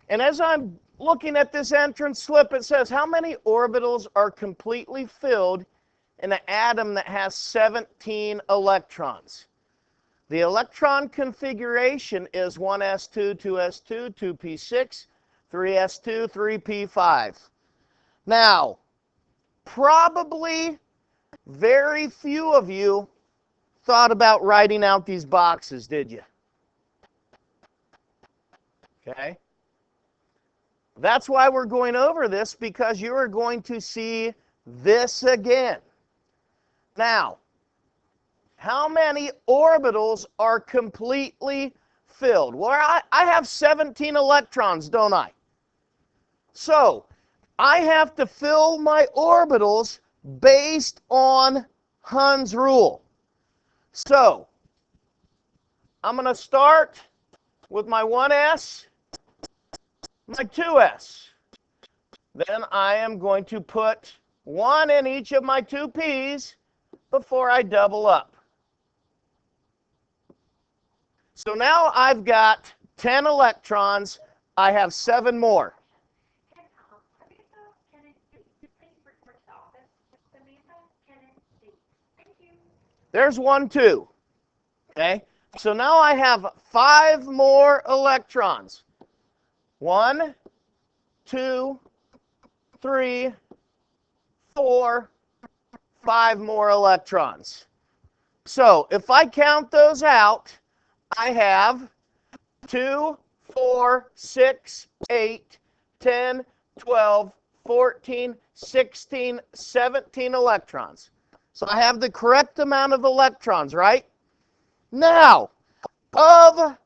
And as I'm looking at this entrance slip, it says how many orbitals are completely filled in an atom that has 17 electrons. The electron configuration is 1s2, 2s2, 2p6, 3s2, 3p5. Now, probably very few of you thought about writing out these boxes, did you? Okay. That's why we're going over this, because you are going to see this again. Now, how many orbitals are completely filled? Well, I have 17 electrons, don't I? So, I have to fill my orbitals based on Hund's rule. So, I'm going to start with my 1s, my 2s. Then I am going to put 1 in each of my 2p's before I double up. So now I've got 10 electrons. I have 7 more. There's 1, 2. Okay? So now I have 5 more electrons. 1, 2, 3, 4, 5 more electrons. So if I count those out, I have 2, 4, 6, 8, 10, 12, 14, 16, 17 electrons. So I have the correct amount of electrons, right? Now, of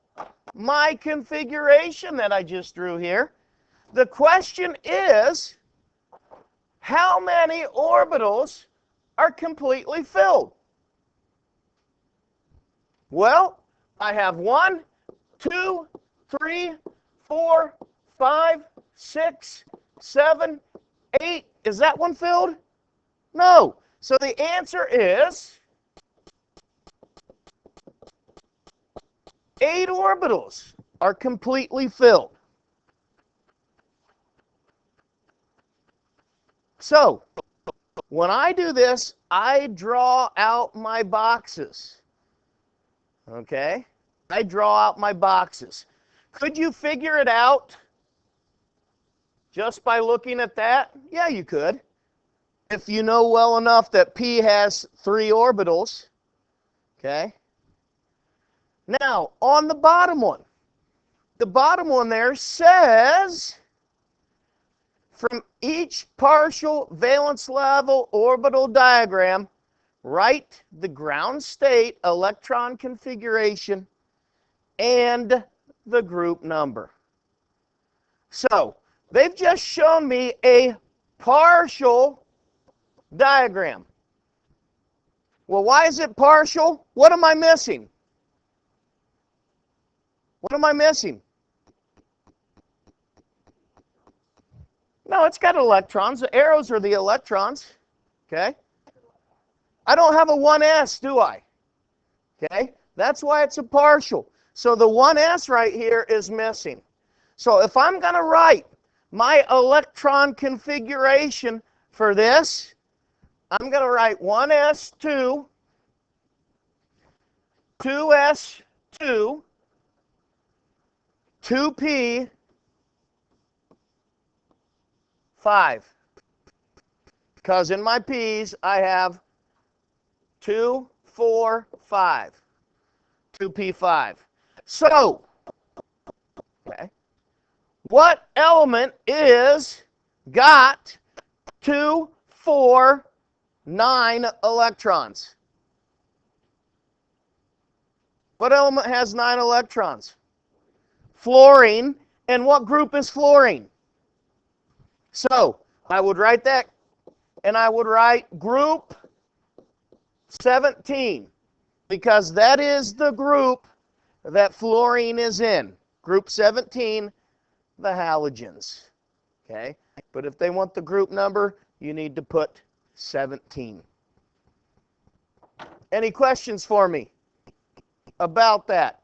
my configuration that I just drew here, the question is, how many orbitals are completely filled? Well, I have 1, 2, 3, 4, 5, 6, 7, 8. Is that one filled? No. So the answer is 8 orbitals are completely filled. So when I do this, I draw out my boxes. Okay? I draw out my boxes. Could you figure it out just by looking at that? Yeah, you could. If you know well enough that P has 3 orbitals. Okay? Now, on the bottom one there says, from each partial valence level orbital diagram, write the ground state electron configuration and the group number. So, they've just shown me a partial diagram. Well, why is it partial? What am I missing? What am I missing? No, it's got electrons. The arrows are the electrons. Okay? I don't have a 1s, do I? Okay? That's why it's a partial. So the 1s right here is missing. So if I'm going to write my electron configuration for this, I'm going to write 1s2, 2s2, 2p, 5. Because in my p's, I have 2, 4, 5. 2p5. So, okay, what element is got 2, 4, 9 electrons? What element has 9 electrons? Fluorine. And what group is fluorine? So, I would write that, and I would write group 17, because that is the group that fluorine is in. Group 17, the halogens. Okay? But if they want the group number, you need to put 17. Any questions for me about that?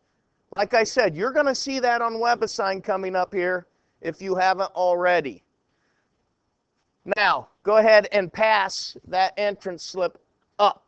Like I said, you're going to see that on WebAssign coming up here if you haven't already. Now, go ahead and pass that entrance slip up.